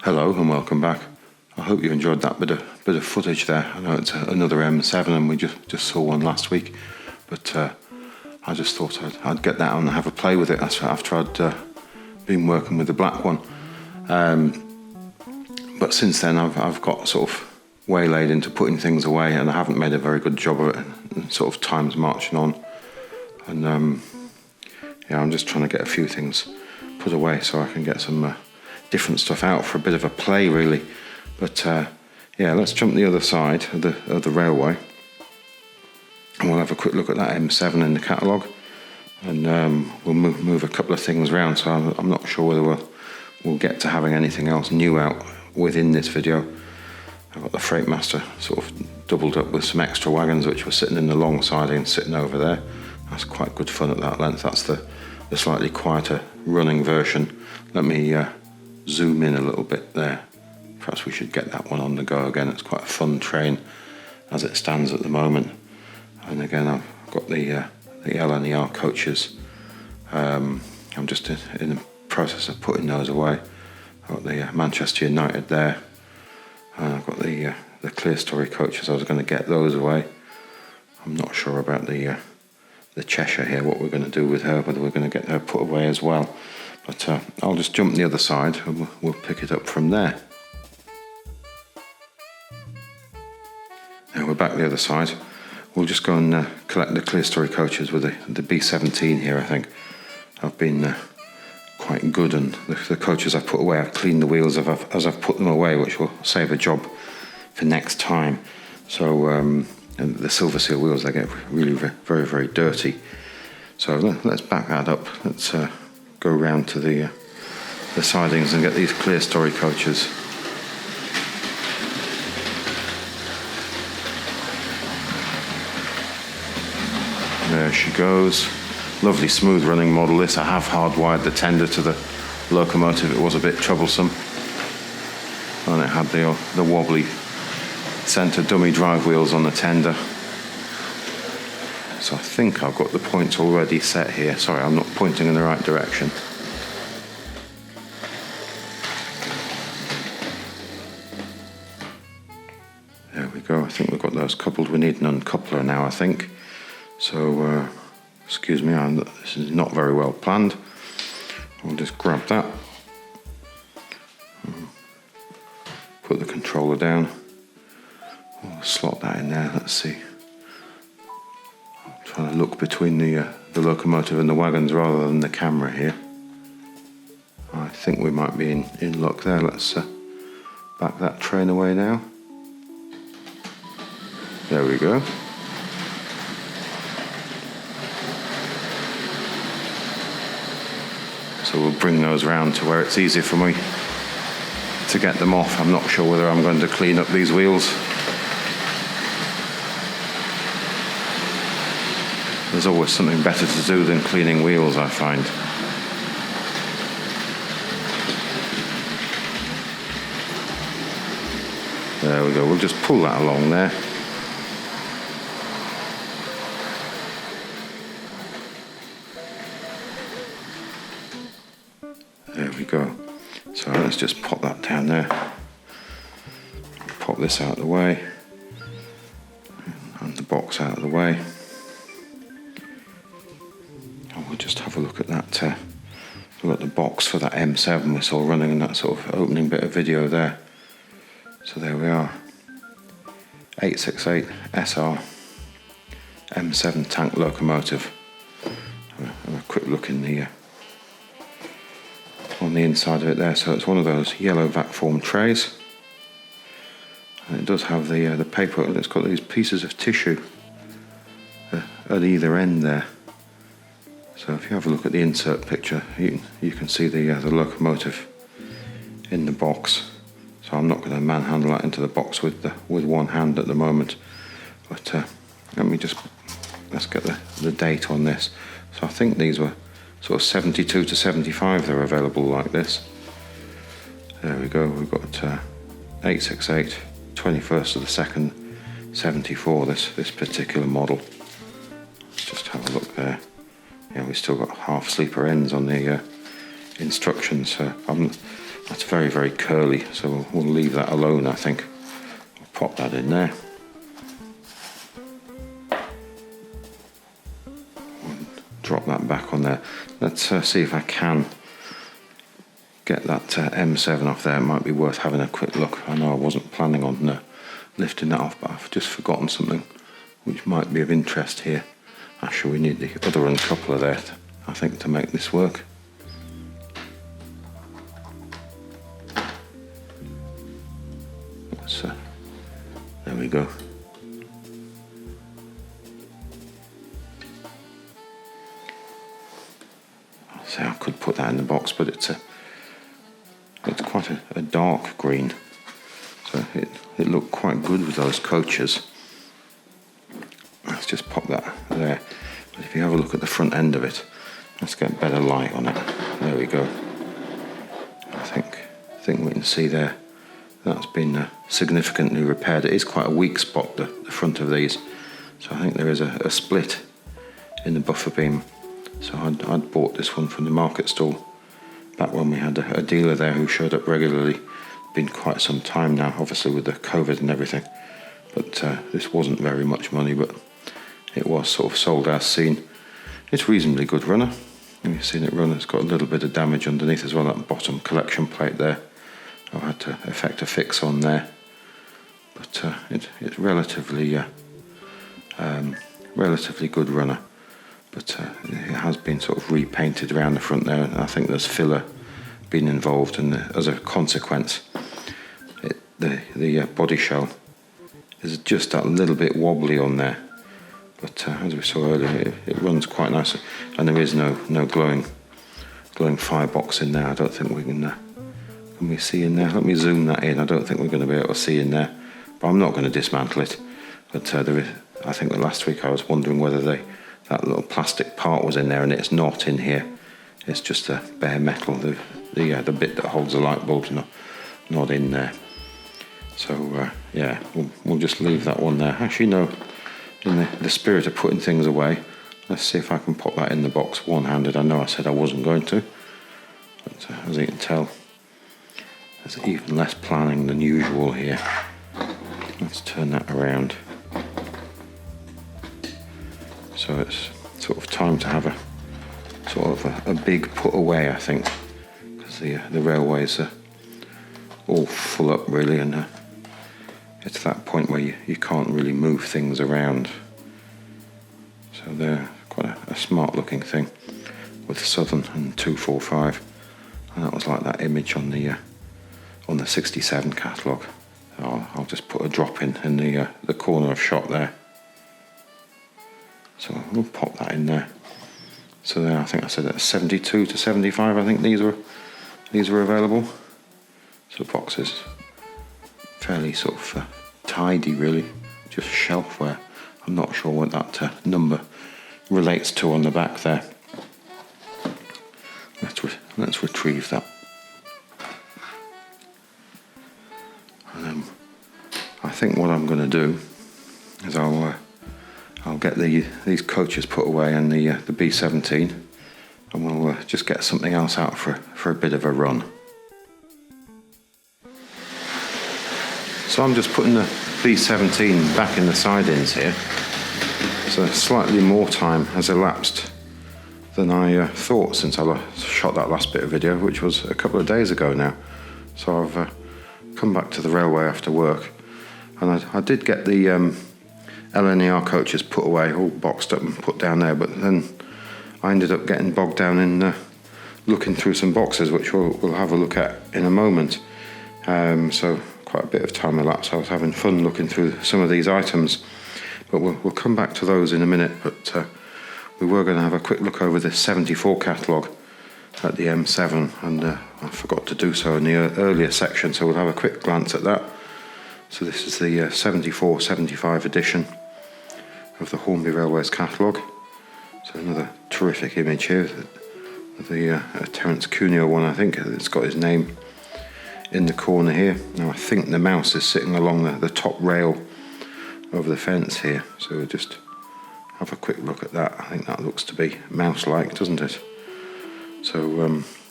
Hello and welcome back. I hope you enjoyed that bit of footage there. I know it's another M7 and we just saw one last week, but I just thought I'd get that out and have a play with it after I'd been working with the black one. But since then I've got sort of waylaid into putting things away, and I haven't made a very good job of it, and sort of time's marching on. And yeah, I'm just trying to get a few things put away so I can get some different stuff out for a bit of a play, really. But yeah, let's jump the other side of the railway, and we'll have a quick look at that M7 in the catalogue, and we'll move a couple of things around. So I'm not sure whether we'll get to having anything else new out within this video. I've got the Freightmaster sort of doubled up with some extra wagons which were sitting in the long siding, sitting over there. That's quite good fun at that length. That's the slightly quieter running version. Let me zoom in a little bit there. Perhaps we should get that one on the go again. It's quite a fun train as it stands at the moment. And again, I've got the LNER coaches. I'm just in the process of putting those away. I've got the Manchester United there. And I've got the Clear Story coaches. I was going to get those away. I'm not sure about the Cheshire here, what we're going to do with her, whether we're going to get her put away as well. But I'll just jump the other side and we'll pick it up from there. Now we're back the other side. We'll just go and collect the Clear Story coaches with the B17 here, I think. I've been quite good, and the coaches I've put away, I've cleaned the wheels as I've put them away, which will save a job for next time. So and the Silver Seal wheels, they get really very, very dirty. So let's back that up. Let's go round to the sidings and get these Clear Story coaches. There she goes. Lovely smooth running model this. I have hardwired the tender to the locomotive. It was a bit troublesome. And it had the wobbly centre dummy drive wheels on the tender. So I think I've got the points already set here. Sorry, I'm not pointing in the right direction. There we go. I think we've got those coupled. We need an uncoupler now, I think. So, excuse me, this is not very well planned. I'll just grab that. Put the controller down. We'll slot that in there. Let's see. I'm trying to look between the locomotive and the wagons rather than the camera here. I think we might be in luck there. Let's back that train away now. There we go. So we'll bring those round to where it's easy for me to get them off. I'm not sure whether I'm going to clean up these wheels. There's always something better to do than cleaning wheels, I find. There we go. We'll just pull that along there. There we go. So let's just pop that down there. Pop this out of the way. And the box out of the way. And we'll just have a look at that. We've got the box for that M7 we saw running in that sort of opening bit of video there. So there we are. 868 SR M7 tank locomotive. Have a quick look in the on the inside of it there. So it's one of those yellow vac form trays, and it does have the paper. It's got these pieces of tissue at either end there. So if you have a look at the insert picture, you can see the locomotive in the box. So I'm not going to manhandle that into the box with one hand at the moment. But let's get the date on this. So I think these were sort of 72 to 75 they're available like this. There we go, we've got 868, 21st of the 2nd, 74, this particular model. Let's just have a look there. Yeah, we've still got half sleeper ends on the instructions. That's very, very curly, so we'll leave that alone, I think. I'll pop that in there. Drop that back on there. Let's see if I can get that M7 off there. It might be worth having a quick look. I know I wasn't planning on lifting that off, but I've just forgotten something which might be of interest here. Actually, we need the other uncoupler there, I think, to make this work. There we go. So I could put that in the box, but it's quite a dark green, so it looked quite good with those coaches. Let's just pop that there. But if you have a look at the front end of it, let's get better light on it. There we go. I think we can see there that's been significantly repaired. It is quite a weak spot, the front of these, so I think there is a split in the buffer beam. So I'd bought this one from the market stall back when we had a dealer there who showed up regularly. Been quite some time now, obviously with the COVID and everything, but this wasn't very much money, but it was sort of sold as seen. It's reasonably good runner. You've seen it run. It's got a little bit of damage underneath as well, that bottom collection plate there. I've had to effect a fix on there, but it's relatively good runner. But it has been sort of repainted around the front there, and I think there's filler been involved, and as a consequence, the body shell is just that little bit wobbly on there. But as we saw earlier, it runs quite nicely, and there is no glowing firebox in there. I don't think we can. Can we see in there? Let me zoom that in. I don't think we're going to be able to see in there, but I'm not going to dismantle it. But there is. I think that last week I was wondering whether that little plastic part was in there, and it's not in here. It's just a bare metal. The bit that holds the light bulb's not in there. So yeah, we'll just leave that one there. Actually, no. In the spirit of putting things away, let's see if I can pop that in the box one-handed. I know I said I wasn't going to, but as you can tell, there's even less planning than usual here. Let's turn that around. So it's sort of time to have a big put away, I think, because the railways are all full up really, and it's that point where you can't really move things around. So they're quite a smart looking thing with Southern and 245, and that was like that image on the 67 catalogue. I'll just put a drop in the corner of shot there. So we'll pop that in there. So then I think I said that 72 to 75. I think these were available. So the box is fairly sort of tidy, really, just shelfware. I'm not sure what that number relates to on the back there. Let's retrieve that. And I think what I'm going to do is I'll get these coaches put away and the B17, and we'll just get something else out for a bit of a run. So I'm just putting the B17 back in the sidings here. So slightly more time has elapsed than I thought since I shot that last bit of video, which was a couple of days ago now. So I've come back to the railway after work, and I did get the LNER coaches put away, all boxed up and put down there, but then I ended up getting bogged down in looking through some boxes, which we'll have a look at in a moment. So quite a bit of time elapsed. I was having fun looking through some of these items, but we'll come back to those in a minute. But we were going to have a quick look over the 74 catalogue at the M7, and I forgot to do so in the earlier section, so we'll have a quick glance at that. So this is the 74-75 edition of the Hornby Railways catalogue. So another terrific image here, the Terence Cuneo one, I think. It's got his name in the corner here. Now I think the mouse is sitting along the top rail over the fence here, so we'll just have a quick look at that. I think that looks to be mouse-like, doesn't it? So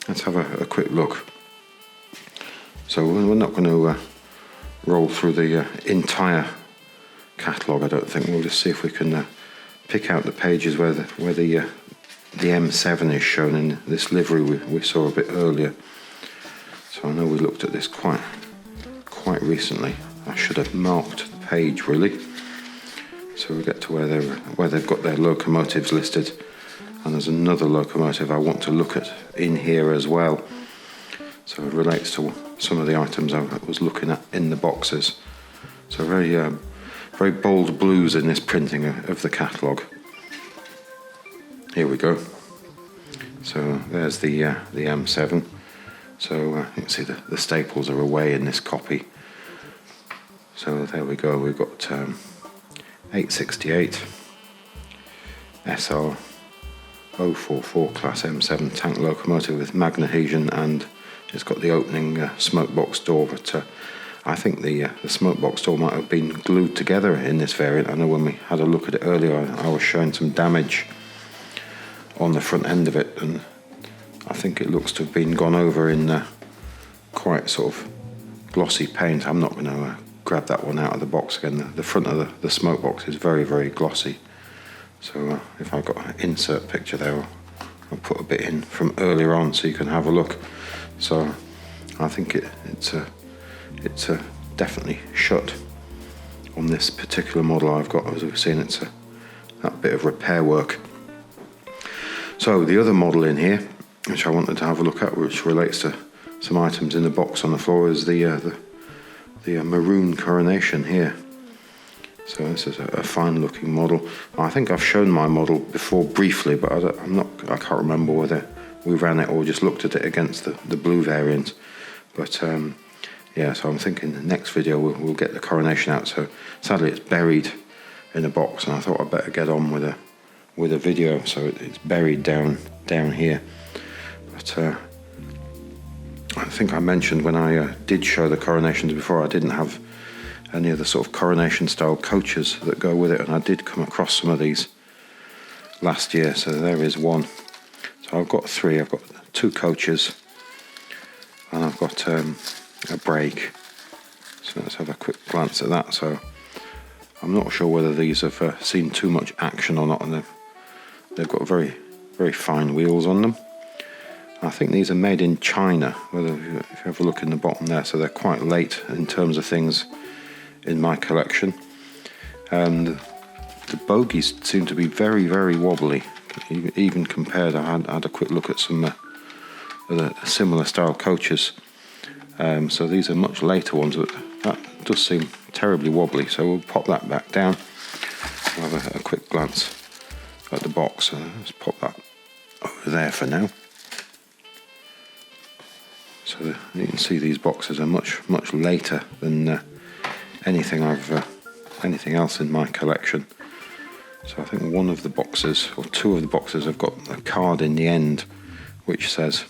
let's have a quick look. So we're not going to roll through the entire catalogue, I don't think. We'll just see if we can pick out the pages where the M7 is shown in this livery we saw a bit earlier. So I know we looked at this quite recently. I should have marked the page really. So we get to where they've got their locomotives listed, and there's another locomotive I want to look at in here as well. So it relates to some of the items I was looking at in the boxes. So very bold blues in this printing of the catalogue. Here we go. So there's the M7. So you can see the staples are away in this copy. So there we go. We've got 868 SR 044 class M7 tank locomotive with magnesium, and it's got the opening smoke box door, but I think the smoke box door might have been glued together in this variant. I know when we had a look at it earlier, I was showing some damage on the front end of it, and I think it looks to have been gone over in quite sort of glossy paint. I'm not going to grab that one out of the box again. The front of the smoke box is very, very glossy. So if I've got an insert picture there, I'll put a bit in from earlier on so you can have a look. So I think it's definitely shut on this particular model I've got. As we've seen, it's that bit of repair work. So the other model in here, which I wanted to have a look at, which relates to some items in the box on the floor, is the maroon coronation here. So this is a fine looking model. I think I've shown my model before briefly, but I can't remember whether we ran it or just looked at it against the blue variant. But yeah, so I'm thinking the next video we'll get the coronation out. So sadly it's buried in a box, and I thought I'd better get on with a video. So it's buried down here. But I think I mentioned when I did show the coronations before, I didn't have any of the sort of coronation style coaches that go with it, and I did come across some of these last year. So there is one. So I've got three. I've got 2 coaches, and I've got a brake. So let's have a quick glance at that. So I'm not sure whether these have seen too much action or not, and they've got very, very fine wheels on them. I think these are made in China, if you have a look in the bottom there, so they're quite late in terms of things in my collection. And the bogies seem to be very, very wobbly, even compared. I had a quick look at some other similar style coaches. So these are much later ones, but that does seem terribly wobbly. So we'll pop that back down. We'll have a quick glance at the box. So let's pop that over there for now. So you can see these boxes are much, much later than anything else in my collection. So I think one of the boxes, or 2 of the boxes, have got a card in the end which says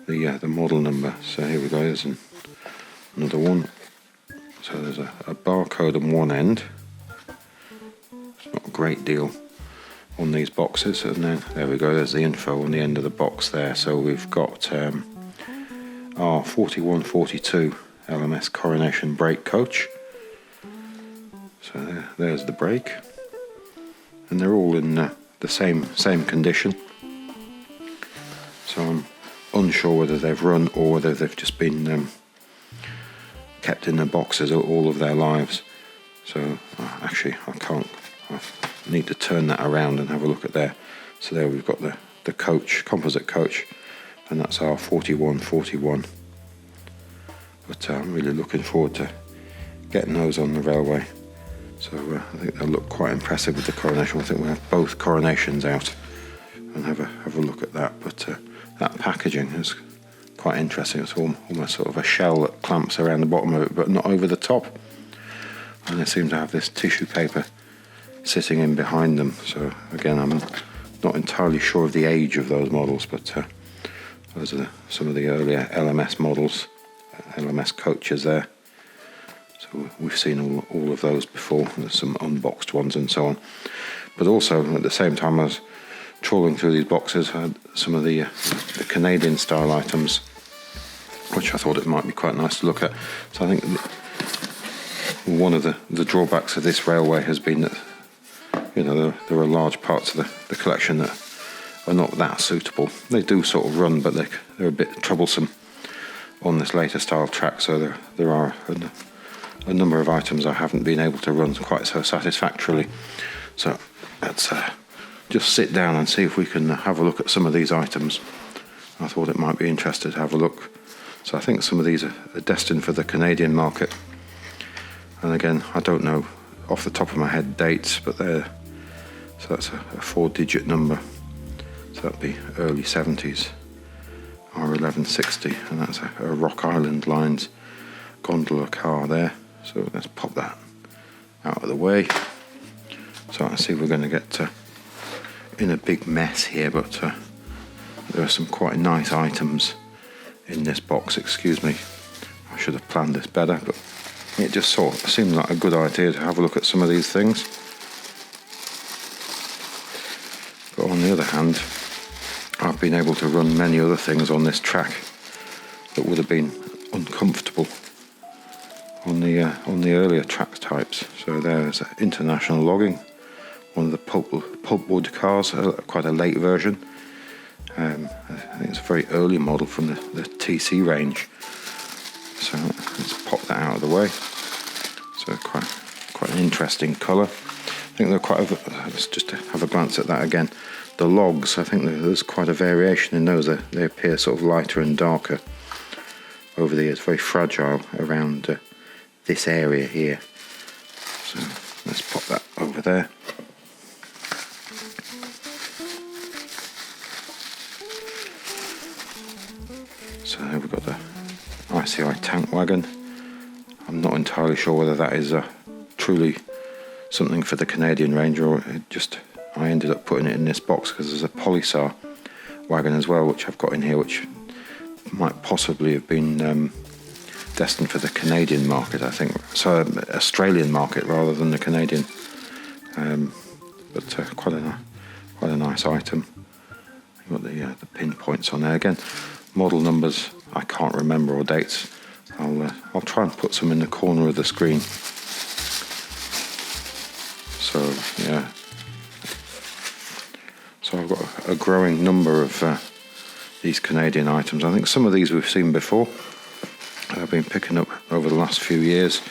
the model number. So here we go, there's another one. So there's a barcode on one end. It's not a great deal on these boxes, and then there we go, there's the info on the end of the box there. So we've got our 4142 LMS coronation brake coach. So there's the brake, and they're all in the same condition. So I'm unsure whether they've run or whether they've just been kept in the boxes all of their lives. So actually I need to turn that around and have a look at there. So there we've got the coach, composite coach, and that's our 4141. But I'm really looking forward to getting those on the railway. So I think they'll look quite impressive with the coronation. I think we'll have both coronations out and have a look at that. But that packaging is quite interesting. It's almost sort of a shell that clamps around the bottom of it, but not over the top. And they seem to have this tissue paper sitting in behind them. So again, I'm not entirely sure of the age of those models, but those are some of the earlier LMS models, LMS coaches there. So we've seen all of those before. There's some unboxed ones and so on. But also at the same time I was trawling through these boxes, I had some of the Canadian style items which I thought it might be quite nice to look at. So I think one of the drawbacks of this railway has been that, you know, there are large parts of the collection that are not that suitable. They do sort of run, but they're a bit troublesome on this later style track, so there are a number of items I haven't been able to run quite so satisfactorily. So let's just sit down and see if we can have a look at some of these items. I thought it might be interesting to have a look. So I think some of these are destined for the Canadian market. And again, I don't know off the top of my head dates, but so that's a 4-digit number. So that'd be early 70s, R1160, and that's a Rock Island Lines gondola car there. So let's pop that out of the way. So I see we're going to get in a big mess here, but there are some quite nice items in this box. Excuse me, I should have planned this better, but it just sort of seemed like a good idea to have a look at some of these things. But on the other hand, I've been able to run many other things on this track that would have been uncomfortable on the earlier track types. So there's International Logging, one of the pulpwood cars, quite a late version. I think it's a very early model from the TC range. So let's pop that out of the way. So quite an interesting colour. I think they're let's just have a glance at that again. The logs, I think there's quite a variation in those. They appear sort of lighter and darker over the years. Very fragile around this area here. So let's pop that over there. So there we've got the RCI Tank Wagon. I'm not entirely sure whether that is truly something for the Canadian range, or I ended up putting it in this box because there's a Polysar wagon as well, which I've got in here, which might possibly have been destined for the Canadian market, I think. So Australian market rather than the Canadian. But quite a nice item. You've got the pinpoints on there again. Model numbers I can't remember, or dates. I'll try and put some in the corner of the screen. So yeah. So I've got a growing number of these Canadian items. I think some of these we've seen before. I've been picking up over the last few years.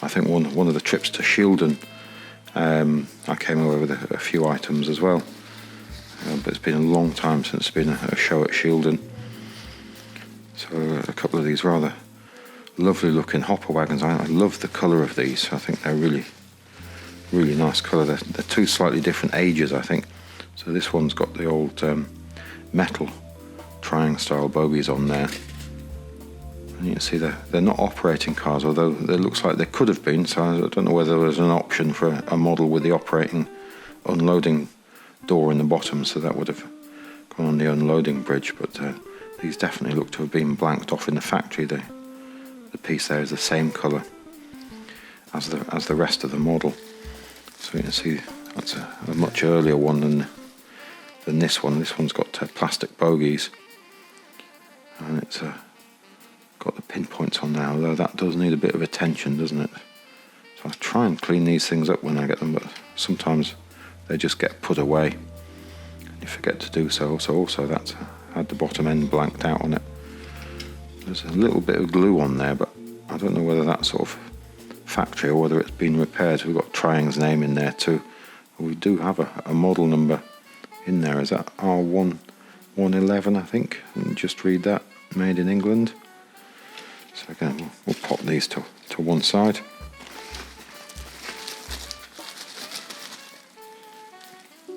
I think one of the trips to Shildon, I came away with a few items as well. But it's been a long time since there's been a show at Shildon. So a couple of these rather lovely looking hopper wagons. I love the colour of these. I think they're really nice colour. They're two slightly different ages, I think. So this one's got the old metal Tri-ang style bogies on there. And you can see they're not operating cars, although it looks like they could have been. So I don't know whether there was an option for a model with the operating unloading door in the bottom, so that would have gone on the unloading bridge. But these definitely look to have been blanked off in the factory. The piece there is the same colour as the rest of the model. So you can see that's a much earlier one than this one. This one's got plastic bogies, and it's got the pinpoints on there, although that does need a bit of attention, doesn't it? So I try and clean these things up when I get them, but sometimes they just get put away and you forget to do so. So also that's had the bottom end blanked out on it. There's a little bit of glue on there, but I don't know whether that's sort of factory or whether it's been repaired. We've got Tri-ang's name in there too. We do have a model number in there. Is that R1111, I think? And just read that, made in England. So again, we'll pop these to one side.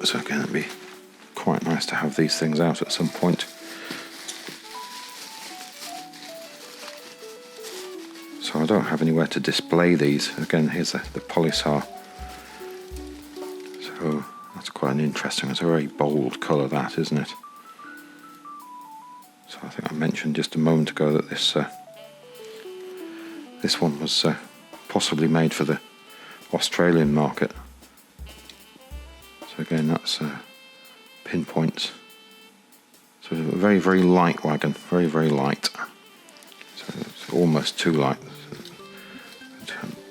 So again, it'd be quite nice to have these things out at some point. So I don't have anywhere to display these. Again, here's the Polysar. So that's quite an interesting, it's a very bold colour, that, isn't it? So I think I mentioned just a moment ago that this one was possibly made for the Australian market. So again, that's pinpoints. So a very, very light wagon, very, very light. almost too light.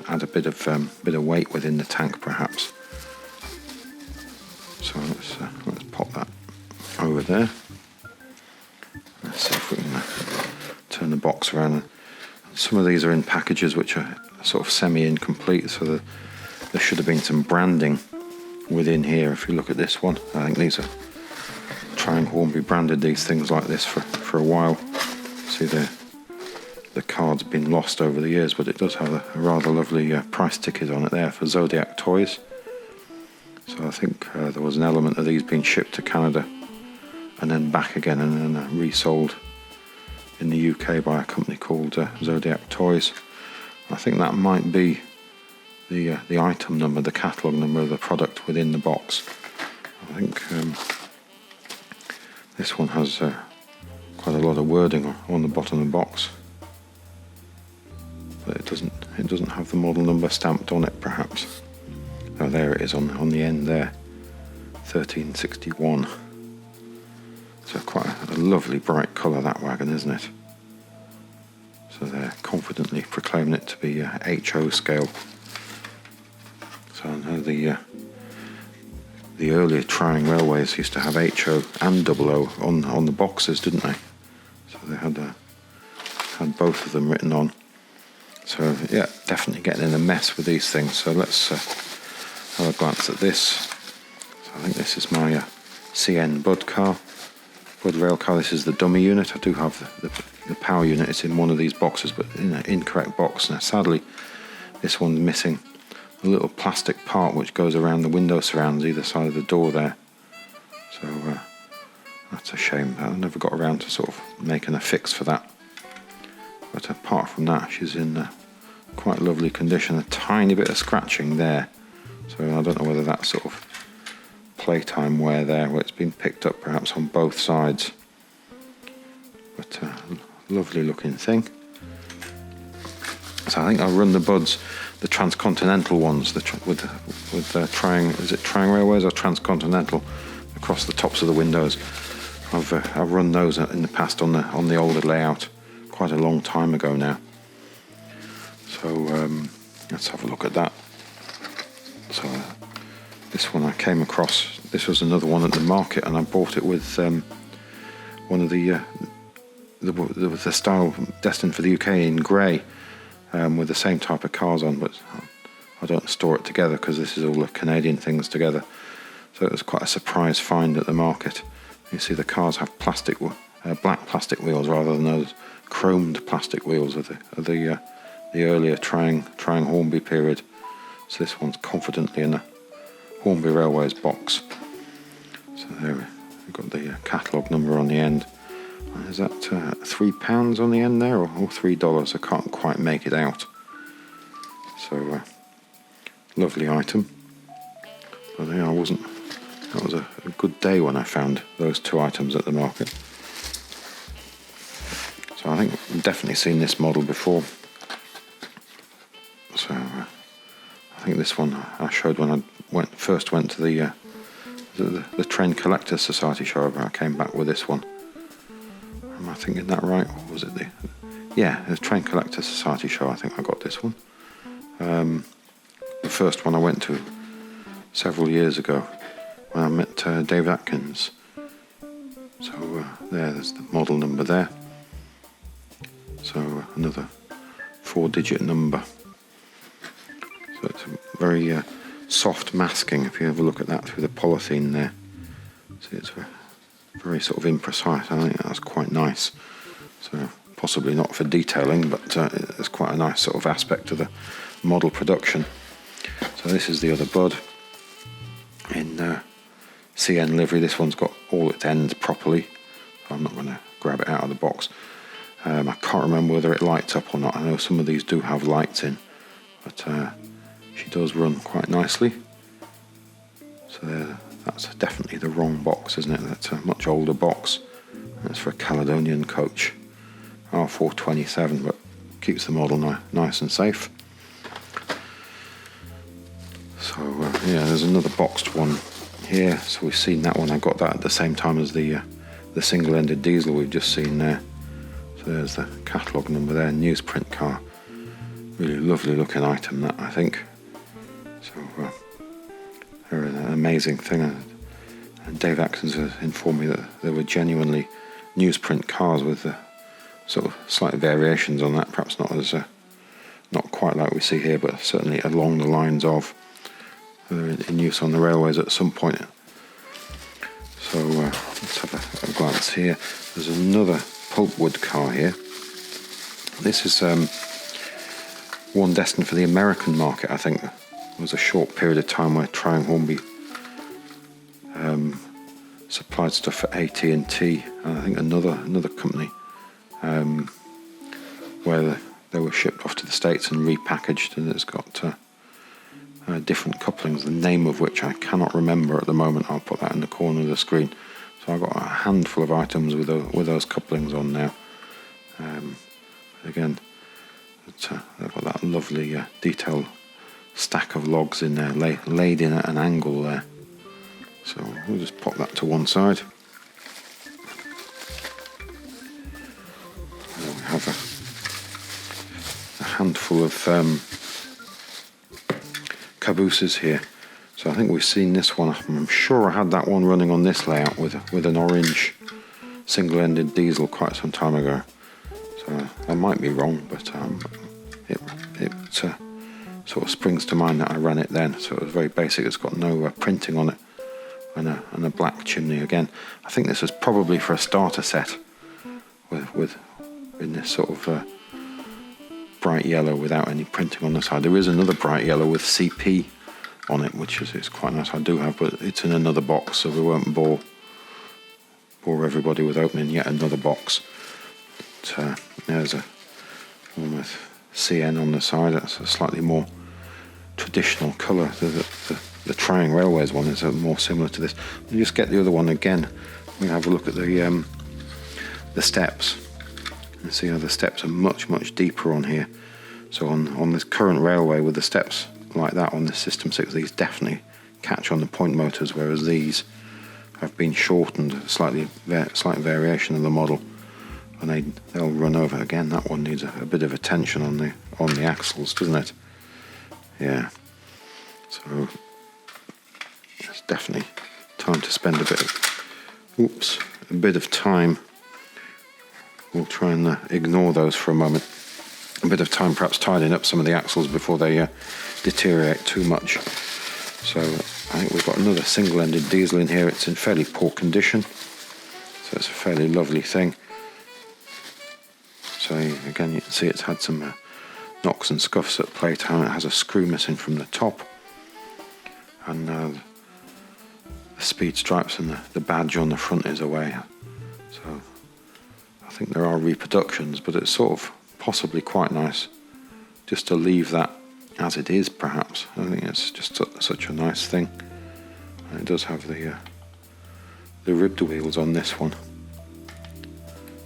Add a bit of weight within the tank, perhaps. So let's pop that over there. Let's see if we can turn the box around. Some of these are in packages which are sort of semi-incomplete, so there should have been some branding within here. If you look at this one, I think these are Tri-ang Hornby branded these things like this for a while. See the card's been lost over the years, but it does have a rather lovely price ticket on it there for Zodiac toys. So I think there was an element of these being shipped to Canada and then back again and then resold in the UK by a company called Zodiac Toys. I think that might be the item number, the catalogue number of the product within the box. I think this one has quite a lot of wording on the bottom of the box, but it doesn't have the model number stamped on it, perhaps. Oh, there it is on the end there, 1361. So quite a lovely bright colour, that wagon, isn't it? So they're confidently proclaiming it to be HO scale. So I know the earlier Tri-ang railways used to have HO and 00 on the boxes, didn't they? So they had both of them written on. So yeah, definitely getting in a mess with these things. So let's have a glance at this. So I think this is my CN Bud rail car. This is the dummy unit. I do have the power unit. It's in one of these boxes, but in an incorrect box. Now sadly, this one's missing a little plastic part which goes around the window surrounds either side of the door there. So that's a shame. I never got around to sort of making a fix for that. But apart from that, she's in quite lovely condition. A tiny bit of scratching there. So I don't know whether that's sort of playtime wear there, where it's been picked up perhaps on both sides. But lovely looking thing. So I think I'll run the buds, the transcontinental ones, with Tri-ang, is it Tri-ang Railways or transcontinental, across the tops of the windows. I've run those in the past on the older layout, quite a long time ago now. So let's have a look at that. So this one I came across. This was another one at the market, and I bought it with one of the style destined for the UK in grey, with the same type of cars on, but I don't store it together because this is all the Canadian things together. So it was quite a surprise find at the market. You see the cars have black plastic wheels rather than those chromed plastic wheels of the earlier Tri-ang Hornby period. So this one's confidently in a Hornby Railways box. So there we've got the catalogue number on the end. Is that £3 on the end there, or $3? I can't quite make it out. So lovely item. But yeah, that was a good day when I found those two items at the market. So I think I've definitely seen this model before. So I think this one I showed when I first went to the Train Collectors Society show. I came back with this one. Am I thinking that right? Or was it the Train Collectors Society show? I think I got this one. The first one I went to several years ago when I met David Atkins. So there's the model number there. So another 4-digit number. So it's a very soft masking, if you have a look at that through the polythene there. See, it's very sort of imprecise. I think that's quite nice. So possibly not for detailing, but it's quite a nice sort of aspect to the model production. So this is the other bud in CN livery. This one's got all its ends properly. I'm not going to grab it out of the box. I can't remember whether it lights up or not. I know some of these do have lights in, but she does run quite nicely. So that's definitely the wrong box, isn't it? That's a much older box. That's for a Caledonian coach, R427, but keeps the model nice and safe. So yeah, there's another boxed one here. So we've seen that one. I got that at the same time as the single-ended diesel we've just seen there. So there's the catalogue number there, newsprint car. Really lovely looking item that, I think. So they're an amazing thing. And Dave Atkins has informed me that there were genuinely newsprint cars with sort of slight variations on that, perhaps not quite like we see here, but certainly along the lines of in use on the railways at some point. So let's have a glance here. There's another pulpwood car here. This is one destined for the American market, I think. There was a short period of time where Tri-ang Hornby supplied stuff for AT&T, and I think another company, where they were shipped off to the States and repackaged, and it's got different couplings, the name of which I cannot remember at the moment. I'll put that in the corner of the screen. So I've got a handful of items with those couplings on now. Again, they've got that lovely detailed stack of logs in there, laid in at an angle there. So we'll just pop that to one side. There we have a handful of cabooses here. So I think we've seen this one. I'm sure I had that one running on this layout with an orange single-ended diesel quite some time ago. So I might be wrong, but it sort of springs to mind that I ran it then. So it was very basic. It's got no printing on it, and a black chimney again. I think this was probably for a starter set with in this sort of bright yellow without any printing on the side. There is another bright yellow with CP on it, which is quite nice. I do have, but it's in another box, so we won't bore everybody with opening yet another box. But, there's one with CN on the side. That's a slightly more traditional colour. The Tri-ang Railways one is more similar to this. We'll just get the other one again. We'll have a look at the steps. And see how the steps are much deeper on here. So on this current railway with the steps like that on the System 6, these definitely catch on the point motors, whereas these have been shortened, slight variation of the model, and they'll run over. Again, that one needs a bit of attention on the axles, doesn't it? Yeah. So it's definitely time to spend a bit of time. We'll try and ignore those for a moment. A bit of time perhaps tidying up some of the axles before they deteriorate too much. So I think we've got another single-ended diesel in here. It's in fairly poor condition, so it's a fairly lovely thing. So again, you can see it's had some knocks and scuffs at playtime. It has a screw missing from the top, and the speed stripes and the badge on the front is away. So I think there are reproductions, but it's sort of possibly quite nice just to leave that as it is, perhaps. I think it's just such a nice thing. And it does have the ribbed wheels on this one.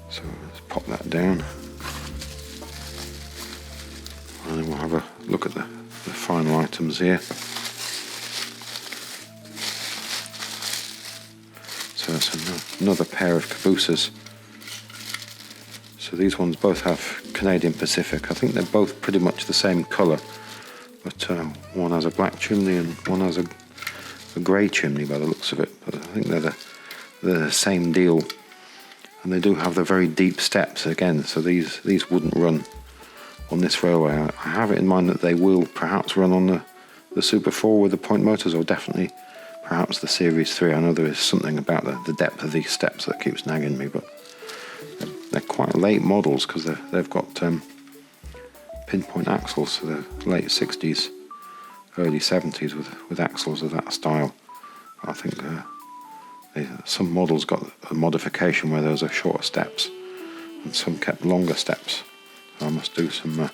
So let's pop that down. And then we'll have a look at the final items here. So it's another pair of cabooses. So these ones both have Canadian Pacific. I think they're both pretty much the same colour, but one has a black chimney and one has a grey chimney by the looks of it. But I think they're the same deal, and they do have the very deep steps again. So these wouldn't run on this railway. I have it in mind that they will perhaps run on the Super 4 with the point motors, or definitely perhaps the Series 3. I know there is something about the depth of these steps that keeps nagging me, but they're quite late models because they've got pinpoint axles, so they're late 60s, early 70s with axles of that style. I think some models got a modification where those are shorter steps, and some kept longer steps. So I must do some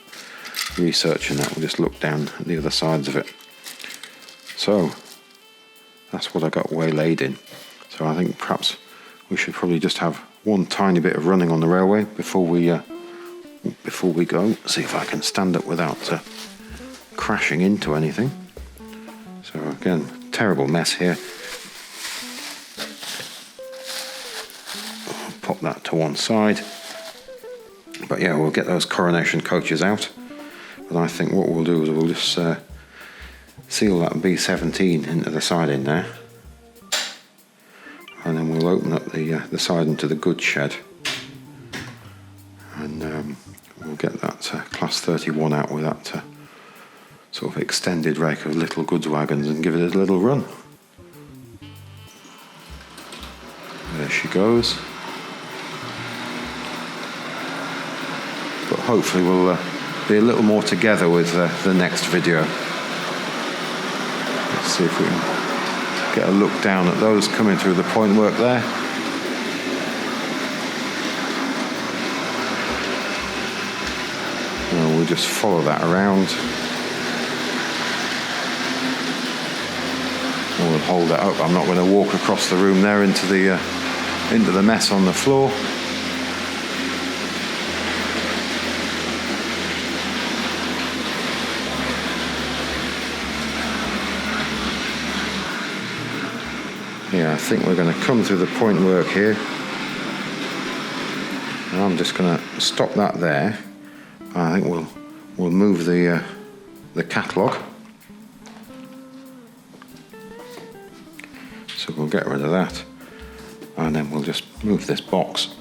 research in that. We'll just look down at the other sides of it. So that's what I got waylaid in. So I think perhaps we should probably just have one tiny bit of running on the railway before we go. See if I can stand up without crashing into anything. So again, terrible mess here. I'll pop that to one side. But yeah, we'll get those coronation coaches out. But I think what we'll do is we'll just seal that B17 into the siding there. And then we'll open up the siding to the goods shed. And we'll get that class 31 out with that sort of extended rake of little goods wagons and give it a little run. There she goes. But hopefully we'll be a little more together with the next video. Let's see if we can get a look down at those coming through the point work there. And we'll just follow that around. And we'll hold it up. I'm not going to walk across the room there into the mess on the floor. Yeah, I think we're going to come through the point work here. And I'm just going to stop that there. I think we'll move the catalogue. So we'll get rid of that. And then we'll just move this box.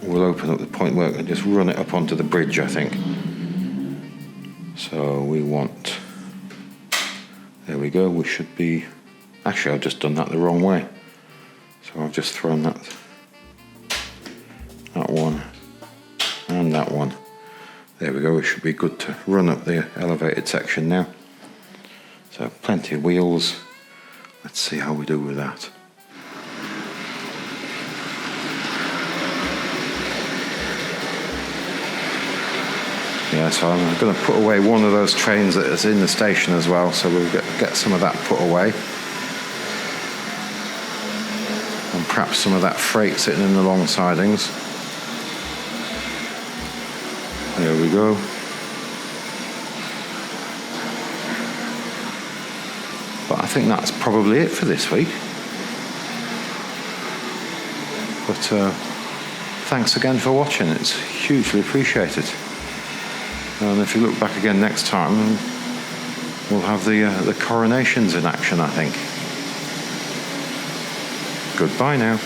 We'll open up the point work and just run it up onto the bridge, I think. So we want... There we go, we should be... Actually, I've just done that the wrong way. So I've just thrown that one and that one. There we go, we should be good to run up the elevated section now. So plenty of wheels. Let's see how we do with that. Yeah, so I'm going to put away one of those trains that is in the station as well, so we'll get some of that put away. And perhaps some of that freight sitting in the long sidings. There we go. But I think that's probably it for this week. But thanks again for watching, it's hugely appreciated. And if you look back again next time, we'll have the coronations in action, I think. Goodbye now.